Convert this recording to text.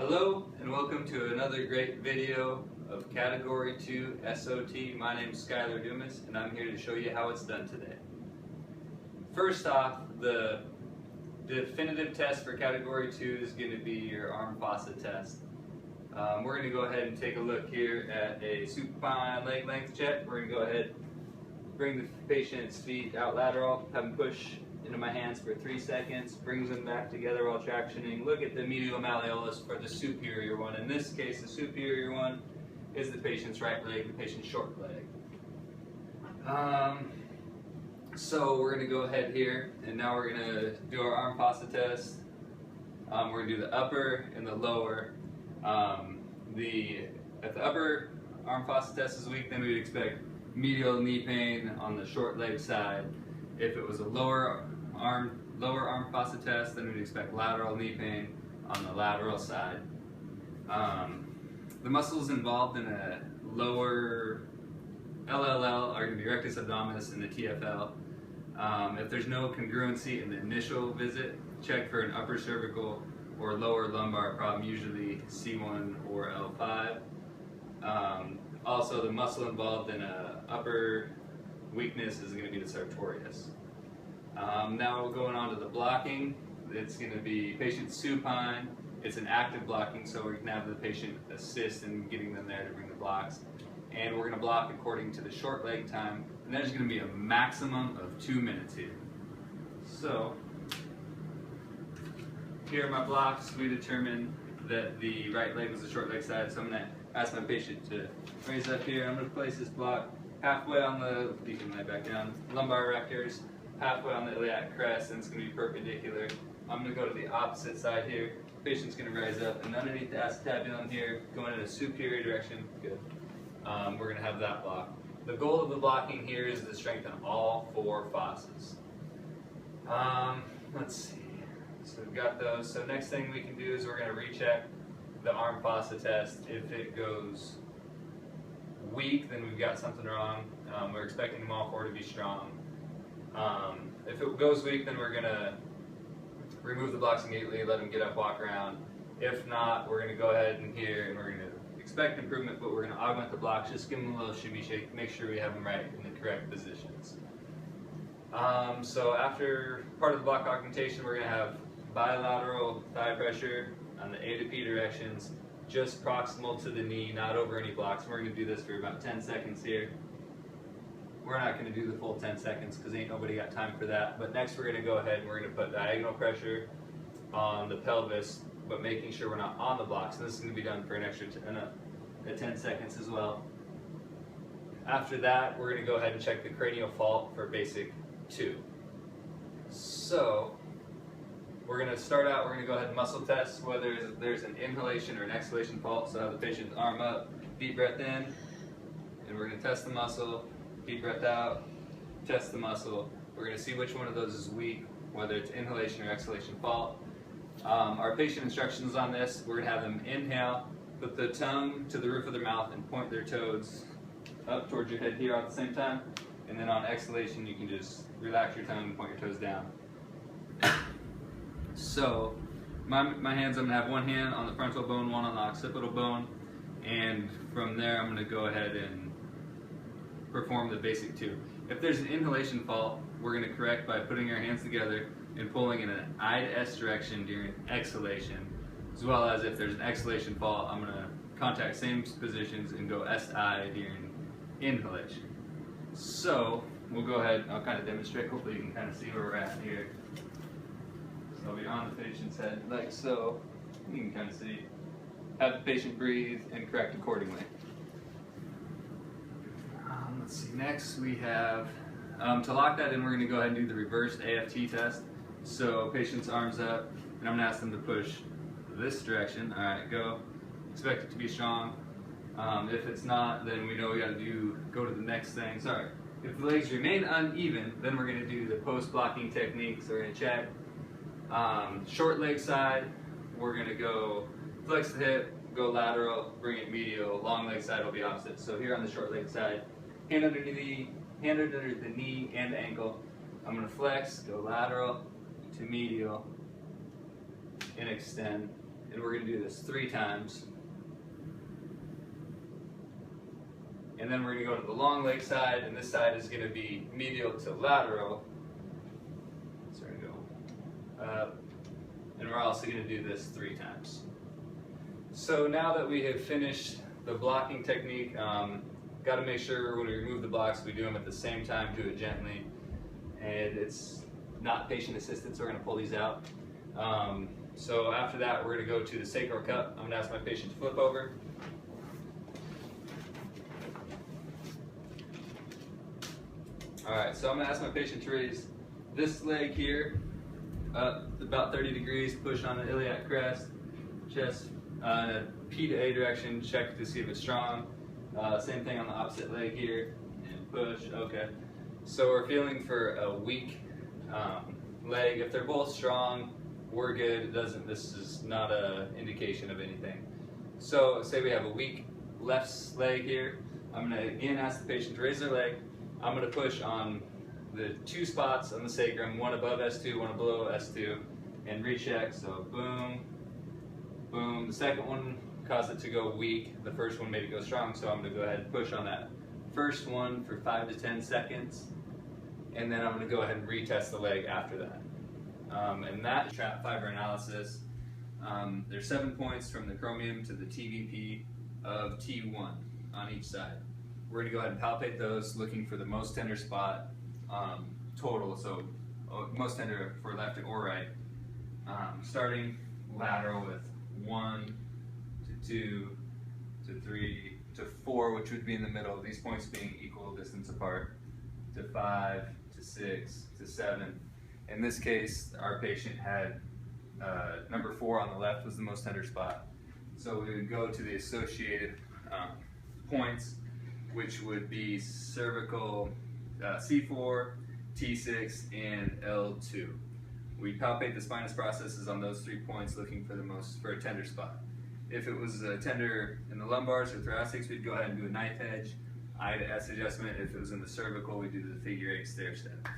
Hello and welcome to another great video of Category 2 SOT. My name is Skylar Dumas and I'm here to show you how it's done today. First off, the definitive test for Category 2 is going to be your arm fossa test. We're going to go ahead and take a look here at a supine leg length check. We're going to go ahead, bring the patient's feet out lateral, have them push into my hands for 3 seconds, brings them back together while tractioning. Look at the medial malleolus for the superior one. In this case, the superior one is the patient's right leg, the patient's short leg. So we're going to go ahead here, and now we're going to do our arm fossa test. We're going to do the upper and the lower. If the upper arm fossa test is weak, then we'd expect medial knee pain on the short leg side. If it was a lower arm fossa test, then we'd expect lateral knee pain on the lateral side. The muscles involved in a lower LLL are going to be rectus abdominis and the TFL. If there's no congruency in the initial visit, check for an upper cervical or lower lumbar problem, usually C1 or L5. Also, the muscle involved in a upper weakness is going to be the sartorius. Now going on to the blocking, it's going to be patient supine. It's an active blocking, so we can have the patient assist in getting them there to bring the blocks. And we're going to block according to the short leg time, and there's going to be a maximum of 2 minutes here. So, here are my blocks. We determined that the right leg was the short leg side, so I'm going to ask my patient to raise up here. I'm going to place this block halfway on the, you can lay back down, lumbar erectors, halfway on the iliac crest, and it's going to be perpendicular. I'm going to go to the opposite side here. The patient's going to rise up, and underneath the acetabulum here, going in a superior direction. Good. We're going to have that block. The goal of the blocking here is to strengthen all 4 fossas. Let's see. So we've got those. So next thing we can do is we're going to recheck the arm fossa test. If it goes weak, then we've got something wrong. We're expecting them all 4 to be strong. If it goes weak, then we're going to remove the blocks immediately, let them get up, walk around. If not, we're going to go ahead and here, and we're going to expect improvement, but we're going to augment the blocks, just give them a little shimmy shake, make sure we have them right in the correct positions. So after part of the block augmentation, we're going to have bilateral thigh pressure on the A to P directions, just proximal to the knee, not over any blocks. We're going to do this for about 10 seconds here. We're not going to do the full 10 seconds because ain't nobody got time for that. But next we're going to go ahead and we're going to put diagonal pressure on the pelvis, but making sure we're not on the blocks. And this is going to be done for an extra 10 seconds as well. After that, we're going to go ahead and check the cranial fault for basic 2. So we're going to start out, we're going to go ahead and muscle test whether there's an inhalation or an exhalation fault. So have the patient's arm up, deep breath in, and we're going to test the muscle. Deep breath out, test the muscle. We're going to see which one of those is weak, whether it's inhalation or exhalation fault. Our patient instructions on this, we're going to have them inhale, put the tongue to the roof of their mouth and point their toes up towards your head here at the same time. And then on exhalation, you can just relax your tongue and point your toes down. So, my hands, I'm going to have one hand on the frontal bone, one on the occipital bone, and from there I'm going to go ahead and perform the basic 2. If there's an inhalation fault, we're going to correct by putting our hands together and pulling in an I to S direction during exhalation, as well as if there's an exhalation fault, I'm going to contact same positions and go SI during inhalation. So we'll go ahead, I'll kind of demonstrate, hopefully you can kind of see where we're at here. So I'll be on the patient's head like so, you can kind of see, have the patient breathe and correct accordingly. Let's see, next we have, to lock that in, we're going to go ahead and do the reversed AFT test. So patient's arms up, and I'm going to ask them to push this direction. Alright, go. Expect it to be strong. If it's not, then we know we got to go to the next thing. Sorry. If the legs remain uneven, then we're going to do the post-blocking technique. So we're going to check. Short leg side, we're going to go flex the hip, go lateral, bring it medial. Long leg side will be opposite. So here on the short leg side, hand under the knee and ankle. I'm going to flex, go lateral to medial, and extend. and we're going to do this 3 times. And then we're going to go to the long leg side, and this side is going to be medial to lateral. So we're going to go up, and we're also going to do this 3 times. So now that we have finished the blocking technique, got to make sure when we remove the blocks, we do them at the same time, do it gently, and it's not patient assisted, so we're going to pull these out. So after that, we're going to go to the sacral cup. I'm going to ask my patient to flip over. Alright, so I'm going to ask my patient to raise this leg here up about 30 degrees, push on the iliac crest, chest P to A direction, check to see if it's strong. Same thing on the opposite leg here, and push, okay. So we're feeling for a weak leg. If they're both strong, we're good. This is not an indication of anything. So say we have a weak left leg here. I'm going to again ask the patient to raise their leg. I'm going to push on the 2 spots on the sacrum, one above S2, one below S2, and recheck. So boom, boom. The second one caused it to go weak. The first one made it go strong, so I'm going to go ahead and push on that first one for 5 to 10 seconds, and then I'm going to go ahead and retest the leg after that. And that trap fiber analysis, there's 7 points from the chromium to the TVP of T1 on each side. We're going to go ahead and palpate those, looking for the most tender spot total, so most tender for left or right. Starting lateral with 1 to 2 to 3 to 4, which would be in the middle, these points being equal distance apart, to 5 to 6 to 7. In this case, our patient had number 4 on the left was the most tender spot. So we would go to the associated points, which would be cervical C4, T6, and L2. We palpate the spinous processes on those 3 points, looking for a tender spot. If it was a tender in the lumbars or thoracics, we'd go ahead and do a knife edge, I to S adjustment. If it was in the cervical, we'd do the figure 8 stair step.